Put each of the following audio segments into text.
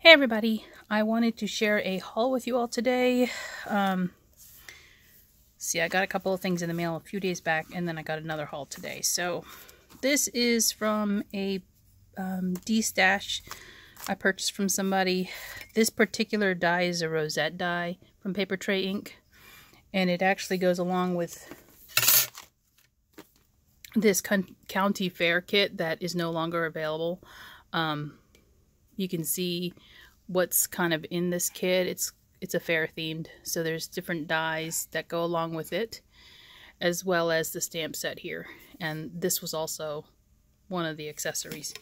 Hey everybody, I wanted to share a haul with you all today. See, I got a couple of things in the mail a few days back, and then I got another haul today. So this is from a destash I purchased from somebody. This particular die is a rosette die from Paper Tray Ink, and it actually goes along with this county fair kit that is no longer available. You can see what's kind of in this kit. It's a fair themed, so there's different dies that go along with it, as well as the stamp set here. And this was also one of the accessories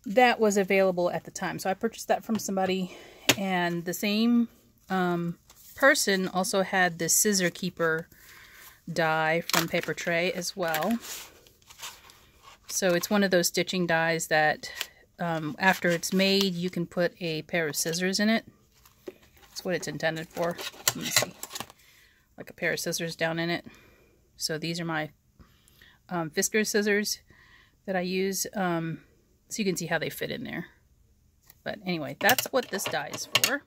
that was available at the time. So I purchased that from somebody, and the same person also had this scissor keeper die from Paper Tray as well. So it's one of those stitching dies that after it's made, you can put a pair of scissors in it. That's what it's intended for. Let me see. Like a pair of scissors down in it. So these are my Fisker scissors that I use. So you can see how they fit in there. But anyway, that's what this die is for.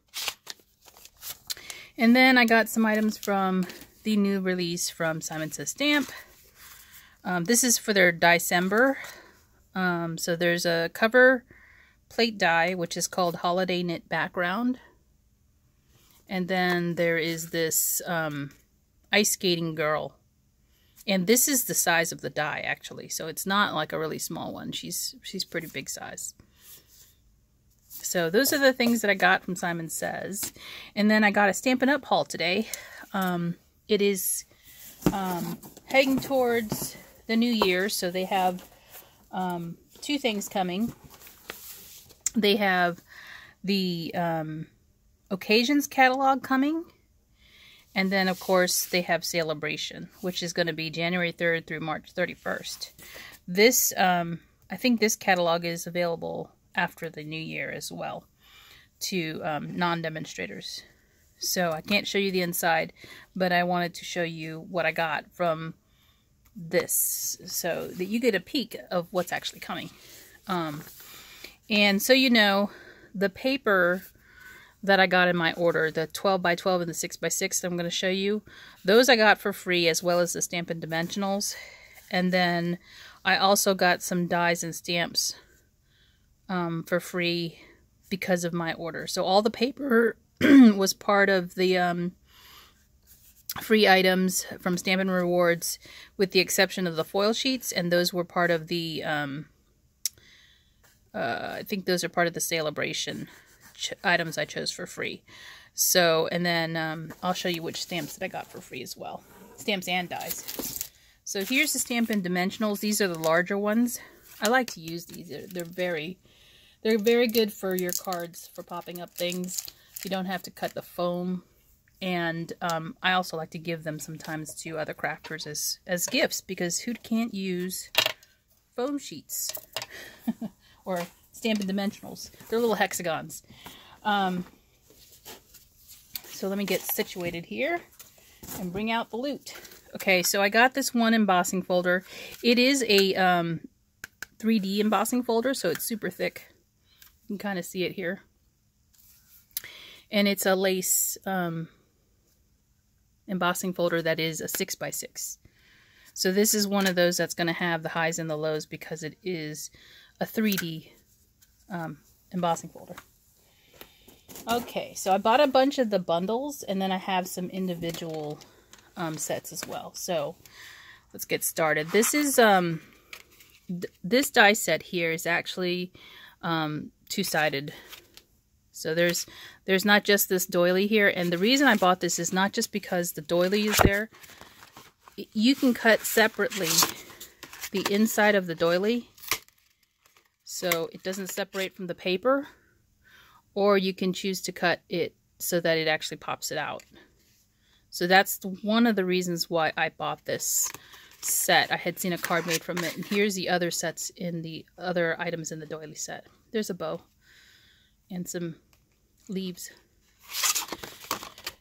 And then I got some items from the new release from Simon Says Stamp. This is for their December. So there's a cover plate die, which is called Holiday Knit Background. And then there is this ice skating girl. And this is the size of the die, actually. So it's not like a really small one. She's pretty big size. So those are the things that I got from Simon Says. And then I got a Stampin' Up haul today. It is heading towards the new year, so they have two things coming. They have the occasions catalog coming, and then of course they have Celebration, which is going to be January 3rd through March 31st. This I think this catalog is available after the new year as well to non-demonstrators. So I can't show you the inside, but I wanted to show you what I got from this so that you get a peek of what's actually coming. And so you know, the paper that I got in my order, the 12 by 12 and the 6 by 6 that I'm going to show you, those I got for free, as well as the Stampin' Dimensionals. And then I also got some dies and stamps for free because of my order. So all the paper was part of the free items from Stampin' Rewards, with the exception of the foil sheets, and those were part of the I think those are part of the Celebration items I chose for free. So, and then I'll show you which stamps that I got for free as well. Stamps and dies. So here's the Stampin' Dimensionals. These are the larger ones. I like to use these. They're very good for your cards, for popping up things. You don't have to cut the foam. And I also like to give them sometimes to other crafters as gifts, because who can't use foam sheets or Stampin' Dimensionals? They're little hexagons. So let me get situated here and bring out the loot. Okay, so I got this one embossing folder. It is a 3D embossing folder, so it's super thick. You can kind of see it here. And it's a lace embossing folder that is a 6 by 6. So this is one of those that's going to have the highs and the lows, because it is a 3D embossing folder. Okay, so I bought a bunch of the bundles, and then I have some individual sets as well. So let's get started. This is this die set here is actually two-sided. So there's not just this doily here, and the reason I bought this is not just because the doily is there. You can cut separately the inside of the doily so it doesn't separate from the paper, or you can choose to cut it so that it actually pops it out. So that's one of the reasons why I bought this set. I had seen a card made from it, and here's the other sets in the other items in the doily set. There's a bow and some leaves.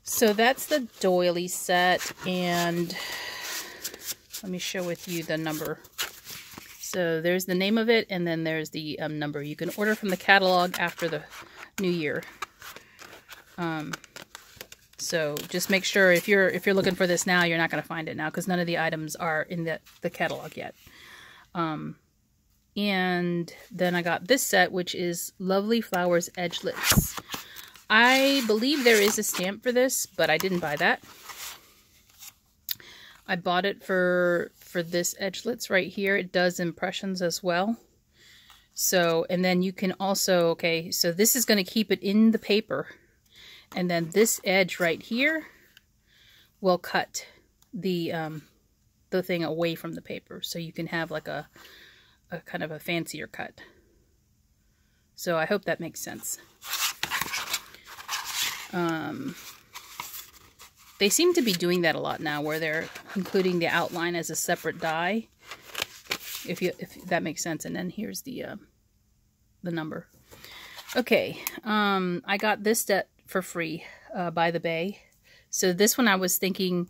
So that's the doily set, and let me share with you the number. So there's the name of it, and then there's the number. You can order from the catalog after the New Year. So just make sure if you're looking for this now, you're not going to find it now because none of the items are in the catalog yet. And then I got this set, which is Lovely Flowers Edgelets. I believe there is a stamp for this, but I didn't buy that. I bought it for this edgelets right here. It does impressions as well. So, and then you can also, okay, so this is going to keep it in the paper. And then this edge right here will cut the thing away from the paper. So you can have like a kind of a fancier cut. So I hope that makes sense. They seem to be doing that a lot now, where they're including the outline as a separate die, if that makes sense. And then here's the number. Okay, I got this set for free by the Bay. So this one I was thinking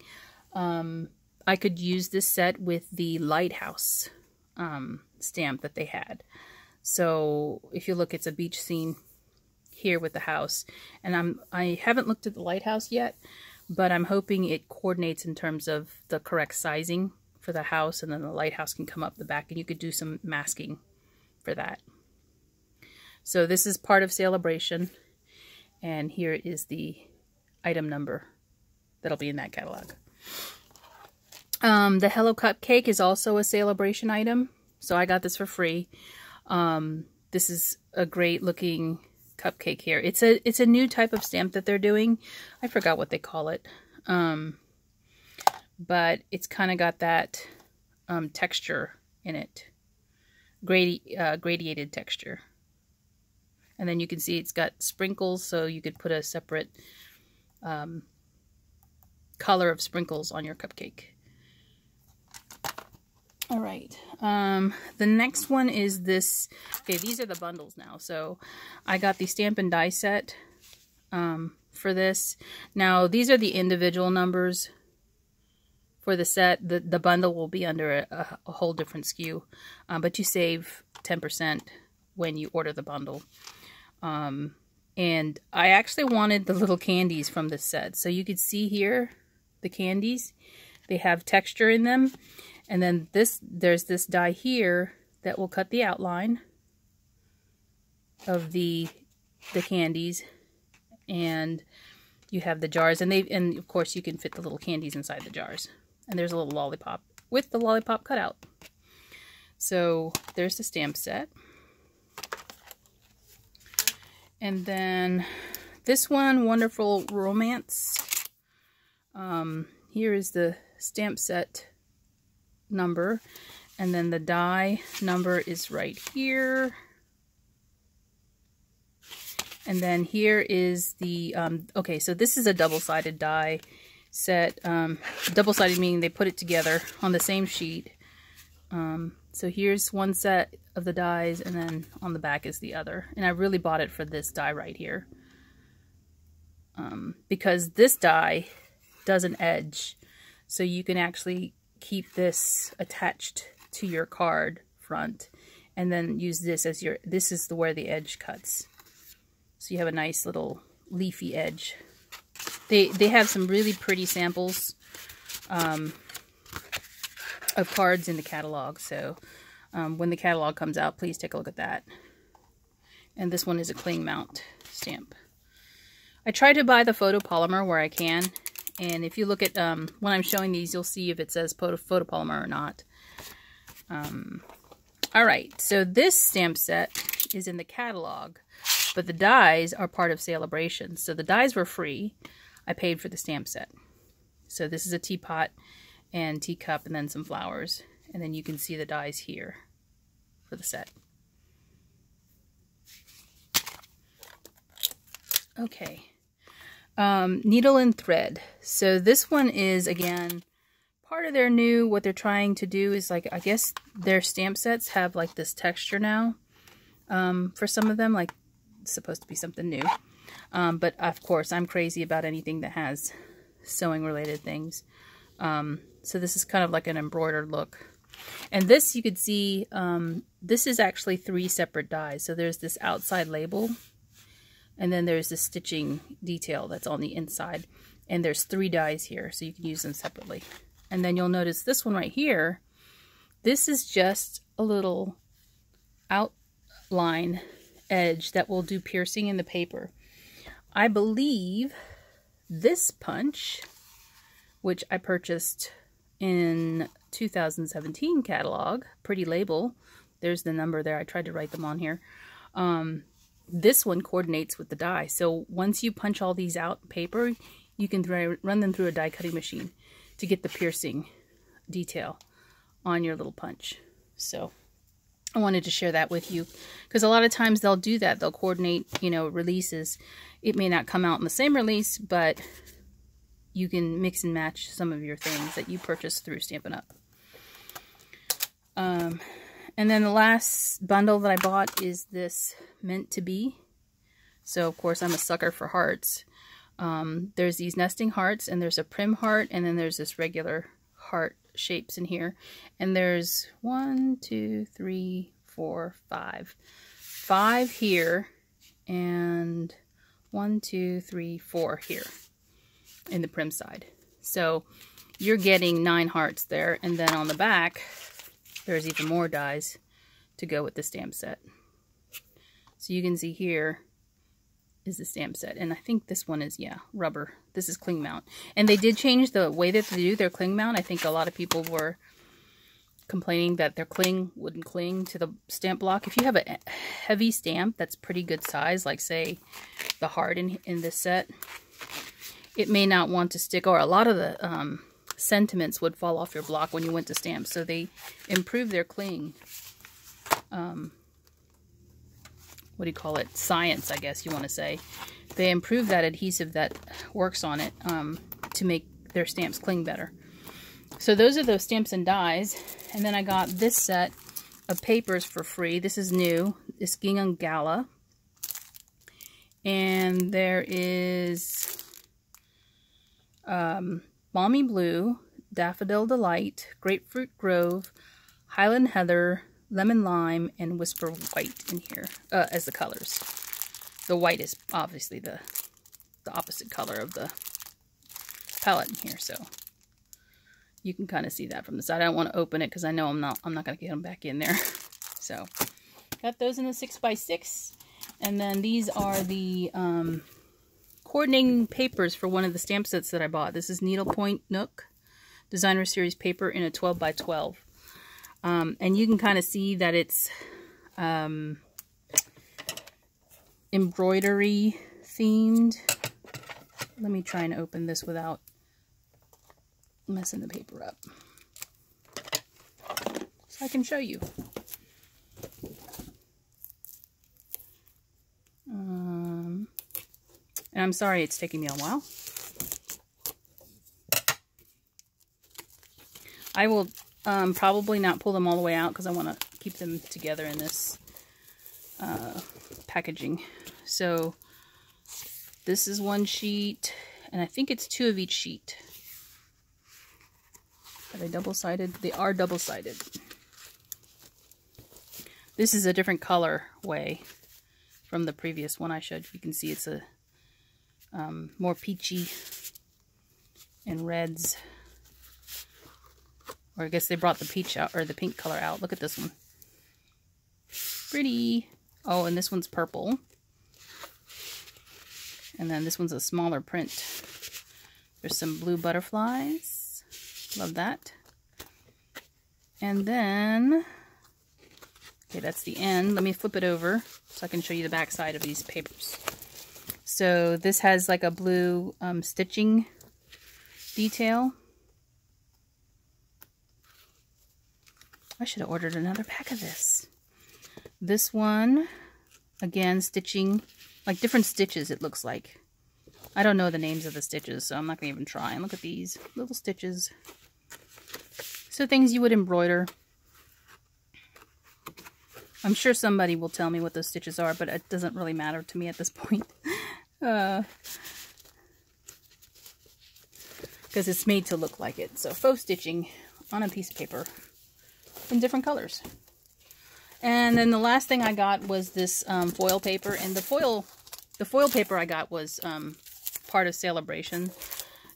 I could use this set with the lighthouse stamp that they had. So if you look, it's a beach scene here with the house, and I haven't looked at the lighthouse yet, but I'm hoping it coordinates in terms of the correct sizing for the house, and then the lighthouse can come up the back, and you could do some masking for that. So this is part of Celebration, and here is the item number that'll be in that catalog. The Hello Cupcake is also a Celebration item, so I got this for free. This is a great looking cupcake here. It's a new type of stamp that they're doing. I forgot what they call it. But it's kind of got that texture in it. Gradiated texture. And then you can see it's got sprinkles, so you could put a separate color of sprinkles on your cupcake. All right, the next one is this. Okay, these are the bundles now. So I got the Stampin' Die set for this. Now, these are the individual numbers for the set. The bundle will be under a whole different SKU, but you save 10% when you order the bundle. And I actually wanted the little candies from this set. So you could see here, the candies, they have texture in them. And then there's this die here that will cut the outline of the candies, and you have the jars, and of course you can fit the little candies inside the jars. And there's a little lollipop with the lollipop cutout. So there's the stamp set. And then this one, Wonderful Romance. Here is the stamp set number, and then the die number is right here. And then here is the okay, so this is a double-sided die set. Double-sided meaning they put it together on the same sheet. So here's one set of the dies, and then on the back is the other. And I really bought it for this die right here, because this die doesn't edge, so you can actually keep this attached to your card front, and then use this as your, this is where the edge cuts. So you have a nice little leafy edge. They have some really pretty samples of cards in the catalog. So when the catalog comes out, please take a look at that. And this one is a cling mount stamp. I try to buy the photopolymer where I can. And if you look at, when I'm showing these, you'll see if it says photopolymer or not. Alright, so this stamp set is in the catalog, but the dies are part of Celebration. So the dies were free. I paid for the stamp set. So this is a teapot and teacup, and then some flowers. And then you can see the dies here for the set. Okay. Needle and Thread. So this one is, again, part of their new, what they're trying to do is, like, I guess their stamp sets have like this texture now. For some of them, like, it's supposed to be something new. But of course, I'm crazy about anything that has sewing related things. So this is kind of like an embroidered look. And this, you could see, this is actually 3 separate dies. So there's this outside label. And then there's the stitching detail that's on the inside. And there's 3 dies here, so you can use them separately. And then you'll notice this one right here, this is just a little outline edge that will do piercing in the paper. I believe this punch, which I purchased in 2017 catalog, pretty label, there's the number there, I tried to write them on here. This one coordinates with the die. So once you punch all these out in paper, you can run them through a die cutting machine to get the piercing detail on your little punch. So I wanted to share that with you because a lot of times they'll do that. They'll coordinate, you know, releases. It may not come out in the same release, but you can mix and match some of your things that you purchased through Stampin' Up. And then the last bundle that I bought is this Meant to Be. So of course I'm a sucker for hearts. There's these nesting hearts, and there's a prim heart, and then there's this regular heart shapes in here. And there's 1, 2, 3, 4, 5. 5 here, and 1, 2, 3, 4 here in the prim side. So you're getting 9 hearts there, and then on the back there's even more dies to go with the stamp set. So you can see here is the stamp set, and I think this one is, yeah, rubber. This is cling mount, and they did change the way that they do their cling mount. I think a lot of people were complaining that their cling wouldn't cling to the stamp block. If you have a heavy stamp that's pretty good size, like say the heart in this set, it may not want to stick, or a lot of the sentiments would fall off your block when you went to stamp. So they improved their cling, what do you call it, science, I guess you want to say. They improved that adhesive that works on it to make their stamps cling better. So those are those stamps and dies. And then I got this set of papers for free. This is new. It's Gingham Gala. And there is Balmy Blue, Daffodil Delight, Grapefruit Grove, Highland Heather, Lemon Lime, and Whisper White in here as the colors. The white is obviously the opposite color of the palette in here, so you can kind of see that from the side. I don't want to open it because I know I'm not going to get them back in there. So got those in the 6x6, and then these are the coordinating papers for one of the stamp sets that I bought. This is Needlepoint Nook Designer Series paper in a 12x12. And you can kind of see that it's embroidery themed. Let me try and open this without messing the paper up, so I can show you. And I'm sorry it's taking me a while. I will probably not pull them all the way out because I want to keep them together in this packaging. So this is one sheet, and I think it's 2 of each sheet. Are they double-sided? They are double-sided. This is a different color way from the previous one I showed you. You can see it's a more peachy and reds. Or I guess they brought the peach out, or the pink color out. Look at this one. Pretty. Oh, and this one's purple. And then this one's a smaller print. There's some blue butterflies. Love that. And then, okay, that's the end. Let me flip it over so I can show you the back side of these papers. So this has like a blue stitching detail. I should have ordered another pack of this. This one, again, stitching, like different stitches it looks like. I don't know the names of the stitches, so I'm not going to even try. And look at these little stitches. So things you would embroider. I'm sure somebody will tell me what those stitches are, but it doesn't really matter to me at this point. Because it's made to look like it. So faux stitching on a piece of paper in different colors. And then the last thing I got was this foil paper, and the foil The foil paper I got was part of Celebration.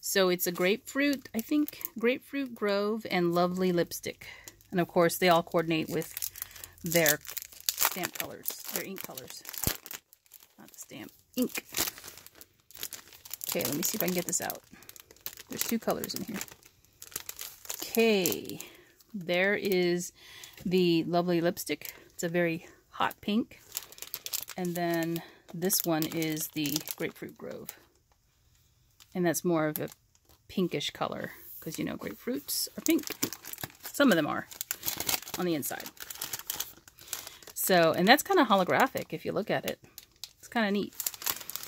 So it's a grapefruit, I think, Grapefruit Grove and Lovely Lipstick. And of course, they all coordinate with their stamp colors, their ink colors. Not the stamp, ink. Okay, let me see if I can get this out. There's 2 colors in here. Okay, there is the Lovely Lipstick. It's a very hot pink. And then this one is the Grapefruit Grove. And that's more of a pinkish color, because you know grapefruits are pink. Some of them are on the inside. So, and that's kind of holographic if you look at it. It's kind of neat.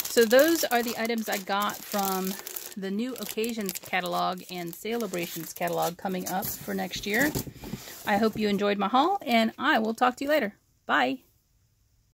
So those are the items I got from the new Occasions catalog and Celebrations catalog coming up for next year. I hope you enjoyed my haul, and I will talk to you later. Bye!